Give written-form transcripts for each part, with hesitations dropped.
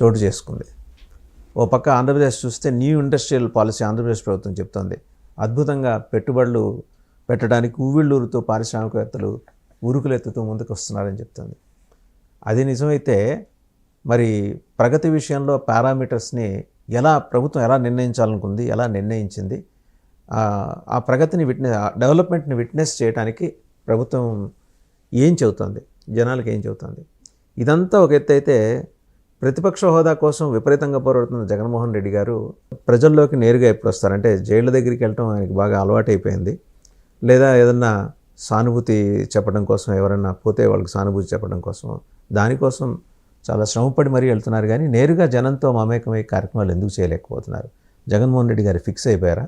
చోటు చేసుకుంది. ఓ పక్క ఆంధ్రప్రదేశ్ చూస్తే న్యూ ఇండస్ట్రియల్ పాలసీ ఆంధ్రప్రదేశ్ ప్రభుత్వం చెప్తోంది. అద్భుతంగా పెట్టుబడులు పెట్టడానికి ఉవ్విళ్ళూరుతో పారిశ్రామికవేత్తలు ఉరుకులెత్తుతూ ముందుకు వస్తున్నారని చెప్తుంది. అది నిజమైతే మరి ప్రగతి విషయంలో పారామీటర్స్ని ప్రభుత్వం ఎలా నిర్ణయించాలనుకుంది, ఎలా నిర్ణయించింది, ఆ ప్రగతిని డెవలప్మెంట్ని విట్నెస్ చేయడానికి ప్రభుత్వం ఏం చెబుతుంది, జనాలకు ఏం చెబుతుంది? ఇదంతా ఒక ఎత్తు అయితే, ప్రతిపక్ష హోదా కోసం విపరీతంగా పోరాడుతున్న జగన్మోహన్ రెడ్డి గారు ప్రజల్లోకి నేరుగా ఎప్పుడు వస్తారంటే జైళ్ళ దగ్గరికి వెళ్ళటం ఆయనకి బాగా అలవాటైపోయింది. లేదా ఏదన్నా సానుభూతి చెప్పడం కోసం, ఎవరన్నా పోతే వాళ్ళకి సానుభూతి చెప్పడం కోసం, దానికోసం చాలా శ్రమపడి మరీ వెళ్తున్నారు. కానీ నేరుగా జనంతో మమేకమై కార్యక్రమాలు ఎందుకు చేయలేకపోతున్నారు? జగన్మోహన్ రెడ్డి గారు ఫిక్స్ అయిపోయారా?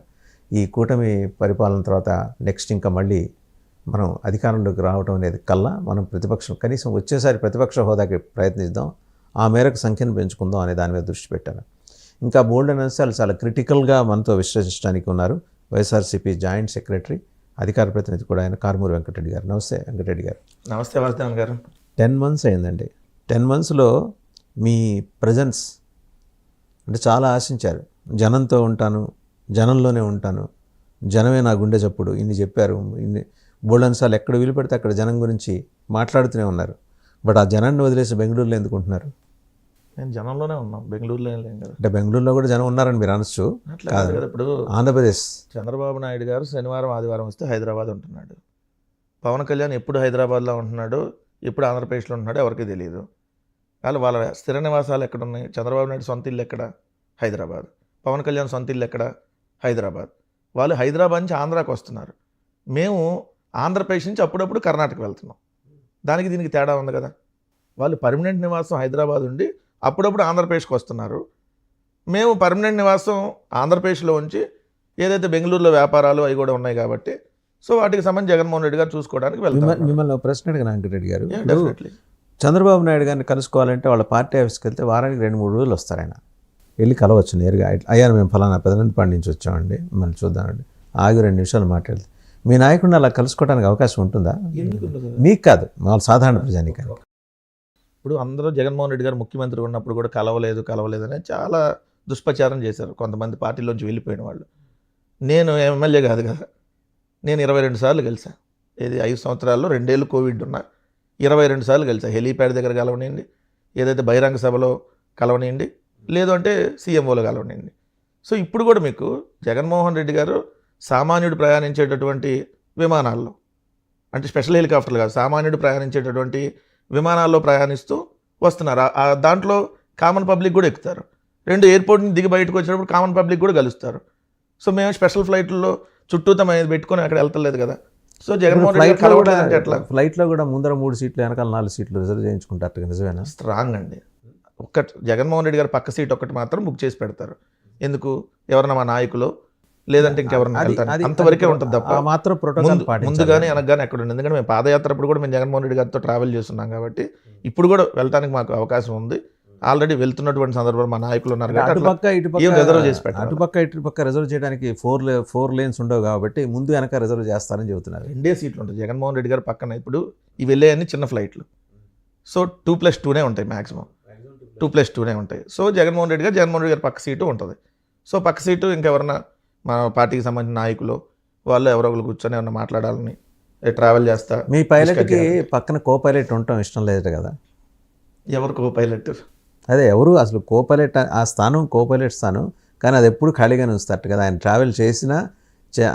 ఈ కూటమి పరిపాలన తర్వాత నెక్స్ట్ ఇంకా మళ్ళీ మనం అధికారంలోకి రావడం అనేది కల్లా మనం కనీసం వచ్చేసారి ప్రతిపక్ష హోదాకి ప్రయత్నిద్దాం, ఆ మేరకు సంఖ్యను పెంచుకుందాం అనే దాని మీద దృష్టి పెట్టారు. ఇంకా బోల్డ్ అనే అంశాలు చాలా క్రిటికల్గా మనతో విశ్లేషించడానికి ఉన్నారు వైఎస్ఆర్సీపీ జాయింట్ సెక్రటరీ, అధికార ప్రతినిధి కూడా ఆయన కారుమూరి వెంకటరెడ్డి గారు. నమస్తే వెంకటరెడ్డి గారు. నమస్తే వర్ధన్ గారు. 10 months అయిందండి. 10 monthsలో మీ ప్రజెన్స్ అంటే చాలా ఆశించారు. జనంతో ఉంటాను, జనంలోనే ఉంటాను, జనమే నా గుండె చప్పుడు, ఇన్ని చెప్పారు. ఇన్ని బోల్డ్ అంశాలు ఎక్కడ వీలు పెడితే అక్కడ జనం గురించి మాట్లాడుతూనే ఉన్నారు. బట్ ఆ జనాన్ని వదిలేసి బెంగళూరులో ఎందుకుంటున్నారు? నేను జనంలోనే ఉన్నాం, బెంగళూరులో లేం కదా. అంటే బెంగళూరులో కూడా జనం ఉన్నారని మీరు అనొచ్చు. కాదు కదా. ఇప్పుడు ఆంధ్రప్రదేశ్ చంద్రబాబు నాయుడు గారు శనివారం ఆదివారం వస్తే హైదరాబాద్ ఉంటున్నాడు. పవన్ కళ్యాణ్ ఎప్పుడు హైదరాబాద్లో ఉంటున్నాడు, ఎప్పుడు ఆంధ్రప్రదేశ్లో ఉంటున్నాడో ఎవరికి తెలియదు. వాళ్ళ స్థిర నివాసాలు ఎక్కడ ఉన్నాయి? చంద్రబాబు నాయుడు సొంత ఇల్లు ఎక్కడ? హైదరాబాద్. పవన్ కళ్యాణ్ సొంత ఇల్లు ఎక్కడ? హైదరాబాద్. వాళ్ళు హైదరాబాద్ నుంచి ఆంధ్రాకి వస్తున్నారు, మేము ఆంధ్రప్రదేశ్ నుంచి అప్పుడప్పుడు కర్ణాటక వెళ్తున్నాం. దానికి దీనికి తేడా ఉంది కదా. వాళ్ళు పర్మనెంట్ నివాసం హైదరాబాద్ ఉండి అప్పుడప్పుడు ఆంధ్రప్రదేశ్కి వస్తున్నారు, మేము పర్మనెంట్ నివాసం ఆంధ్రప్రదేశ్లో ఉంచి ఏదైతే బెంగళూరులో వ్యాపారాలు అవి కూడా ఉన్నాయి కాబట్టి సో వాటికి సంబంధించి జగన్మోహన్ రెడ్డి గారు చూసుకోవడానికి వెళ్తారు. మిమ్మల్ని ప్రశ్న అడిగిన వెంకటరెడ్డి గారు, చంద్రబాబు నాయుడు గారిని కలుసుకోవాలంటే వాళ్ళ పార్టీ ఆఫీస్కి వెళ్తే వారానికి 2-3 రోజులు వస్తారు. ఆయన వెళ్ళి కలవచ్చు నేరుగా. అయ్యారు మేము ఫలానా పెదనందిపాడు నుంచి వచ్చామండి, మిమ్మల్ని చూద్దామండి, ఆగి 2 నిమిషాలు మాట్లాడదు. మీ నాయకుడిని అలా కలుసుకోవడానికి అవకాశం ఉంటుందా? మీకు కాదు, వాళ్ళ సాధారణ ప్రజానికానికి. ఇప్పుడు అందరూ జగన్మోహన్ రెడ్డి గారు ముఖ్యమంత్రి ఉన్నప్పుడు కూడా కలవలేదు అని చాలా దుష్ప్రచారం చేశారు కొంతమంది పార్టీలోంచి వెళ్ళిపోయిన వాళ్ళు. నేను ఎమ్మెల్యే కాదు కదా, నేను 22 సార్లు కలిసాను. ఏది 5 సంవత్సరాల్లో 2 ఏళ్ళు కోవిడ్ ఉన్నా 22 సార్లు కలిసాను. హెలీప్యాడ్ దగ్గర కలవనియండి, ఏదైతే బహిరంగ సభలో కలవనియండి, లేదు అంటే సీఎంఓలో కలవనియండి. సో ఇప్పుడు కూడా మీకు జగన్మోహన్ రెడ్డి గారు సామాన్యుడు ప్రయాణించేటటువంటి విమానాల్లో, అంటే స్పెషల్ హెలికాప్టర్లు కాదు, సామాన్యుడు ప్రయాణించేటటువంటి విమానాల్లో ప్రయాణిస్తూ వస్తున్నారు. దాంట్లో కామన్ పబ్లిక్ కూడా ఎక్కుతారు. 2 ఎయిర్పోర్ట్ నుంచి దిగి బయటకు వచ్చినప్పుడు కామన్ పబ్లిక్ కూడా కలుస్తారు. సో మేము స్పెషల్ ఫ్లైట్లలో చుట్టూతం పెట్టుకొని అక్కడ వెళ్తలేదు కదా. సో జగన్మోహన్ రెడ్డి కలవడానికి ఎట్లా? ఫ్లైట్లో కూడా ముందర 3 సీట్లు వెనకాల 4 సీట్లు రిజర్వ్ చేయించుకుంటారు. నిజమేనా? స్ట్రాంగ్ అండి. జగన్మోహన్ రెడ్డి గారు పక్క సీట్ ఒక్కటి మాత్రం బుక్ చేసి పెడతారు. ఎందుకు? ఎవరన్నా మా నాయకులు లేదంటే ఇంకెవరన్నా వెళ్తారు, అంతవరకే ఉంటుంది తప్ప మాత్రం ముందుగానే వెనకగానే ఎక్కడ ఉంది. ఎందుకంటే మేము పాదయాత్ర అప్పుడు కూడా మేము జగన్మోహన్ రెడ్డి గారితో ట్రావెల్ చేస్తున్నాం కాబట్టి ఇప్పుడు కూడా వెళ్ళడానికి మాకు అవకాశం ఉంది. ఆల్రెడీ వెళ్తున్నటువంటి సందర్భంలో మా నాయకులు ఉన్నారు కాబట్టి రిజర్వ్ చేసి పెట్టారు. ఇటుపక్క రిజర్వ్ చేయడానికి 4 lanes ఉండవు కాబట్టి ముందు వెనక రిజర్వ్ చేస్తారని చెబుతున్నారు. 2 సీట్లు ఉంటాయి జగన్మోహన్ రెడ్డి గారు పక్కన. ఇప్పుడు ఇవి వెళ్ళేవన్నీ చిన్న ఫ్లైట్లు, సో 2+2 ఉంటాయి, మ్యాక్సిమం 2+2 ఉంటాయి. సో జగన్మోహన్ రెడ్డి గారు పక్క సీటు ఉంటుంది. సో పక్క సీటు ఇంకెవరన్నా మా పార్టీకి సంబంధించిన నాయకులు వాళ్ళు ఎవరో ఒకరు కూర్చొని ఏమన్నా మాట్లాడాలని ట్రావెల్ చేస్తా. మీ పైలట్కి పక్కన కో పైలట్ ఉండటం ఇష్టం లేదు కదా? ఎవరు కో పైలట్? అదే ఎవరు అసలు కో పైలట్? ఆ స్థానం కో పైలట్ స్థానం, కానీ అది ఎప్పుడు ఖాళీగానే ఉంచుతారట కదా. ఆయన ట్రావెల్ చేసినా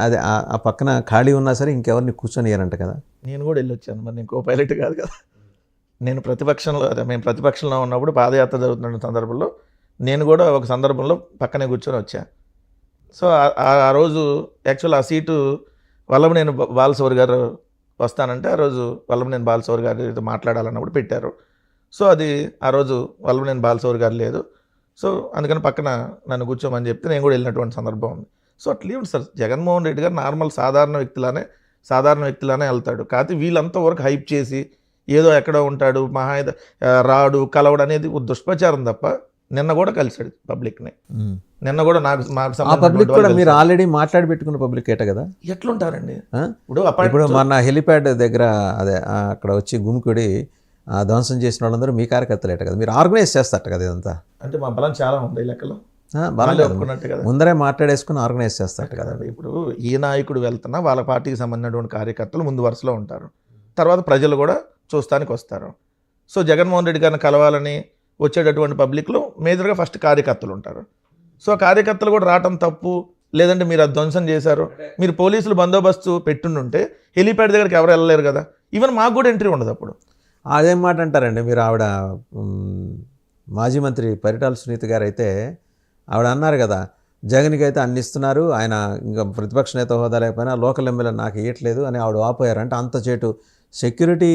అది ఆ పక్కన ఖాళీ ఉన్నా సరే ఇంకెవరిని కూర్చొనియారంట కదా. నేను కూడా వెళ్ళొచ్చాను, మరి నేను కో పైలట్ కాదు కదా. నేను మేము ప్రతిపక్షంలో ఉన్నప్పుడు పాదయాత్ర జరుగుతున్న సందర్భంలో నేను కూడా ఒక సందర్భంలో పక్కనే కూర్చొని వచ్చాను. సో ఆ రోజు యాక్చువల్ ఆ సీటు వల్లభనేని బాలశౌరి గారు వస్తానంటే ఆ రోజు వల్లభనేని బాలశౌరి గారితో మాట్లాడాలన్నప్పుడు పెట్టారు. సో అది ఆ రోజు వల్లభనేని బాలశౌరి గారు లేదు, సో అందుకని పక్కన నన్ను కూర్చోమని చెప్తే నేను కూడా వెళ్ళినటువంటి సందర్భం ఉంది. సో అట్లే ఉంది సార్. జగన్మోహన్ రెడ్డి గారు నార్మల్ సాధారణ వ్యక్తిలానే వెళ్తాడు. కాకపోతే వీళ్ళంతా వరకు హైప్ చేసి ఏదో ఎక్కడో ఉంటాడు, రాడు, కలవడు అనేది దుష్ప్రచారం తప్ప. నిన్న కూడా కలిసాడు పబ్లిక్ని. నిన్న కూడా పబ్లిక్ కూడా మీరు ఆల్రెడీ మాట్లాడి పెట్టుకున్న పబ్లిక్ ఏట కదా. ఎట్లుంటారండి? ఇప్పుడు మన హెలిప్యాడ్ దగ్గర అదే అక్కడ వచ్చి గుమికుడి ఆ ధ్వంసం చేసిన వాళ్ళందరూ మీ కార్యకర్తలేట కదా, మీరు ఆర్గనైజ్ చేస్తారట కదా ఇదంతా. అంటే మా బలం చాలా ఉంది ఈ లెక్కలో. బలం వాళ్ళే లేదు. ఒప్పుకున్నట్టే కదా. ముందరే మాట్లాడేసుకుని ఆర్గనైజ్ చేస్తారట కదా. కదండి, ఇప్పుడు ఈ నాయకుడు వెళ్తున్నా వాళ్ళ పార్టీకి సంబంధించినటువంటి కార్యకర్తలు ముందు వరుసలో ఉంటారు, తర్వాత ప్రజలు కూడా చూస్తానికి వస్తారు. సో జగన్మోహన్ రెడ్డి గారిని కలవాలని వచ్చేటటువంటి పబ్లిక్లో మేజర్గా ఫస్ట్ కార్యకర్తలు ఉంటారు. సో ఆ కార్యకర్తలు కూడా రావటం తప్పు, లేదంటే మీరు అది ధ్వంసం చేశారు, మీరు పోలీసులు బందోబస్తు పెట్టుండుంటే హెలీప్యాడ్ దగ్గరికి ఎవరు వెళ్ళలేరు కదా, ఈవెన్ మాకు కూడా ఎంట్రీ ఉండదు అప్పుడు. అదేం మాట అంటారండి మీరు. ఆవిడ మాజీ మంత్రి పరిటాల సునీత గారు అయితే ఆవిడ అన్నారు కదా, జగన్కి అయితే అన్ని ఇస్తున్నారు, ఆయన ఇంకా ప్రతిపక్ష నేత హోదా లేకపోయినా లోకల్ ఎమ్మెల్యే నాకు ఇవ్వట్లేదు అని ఆవిడ వాపోయారు. అంటే అంత చేటు సెక్యూరిటీ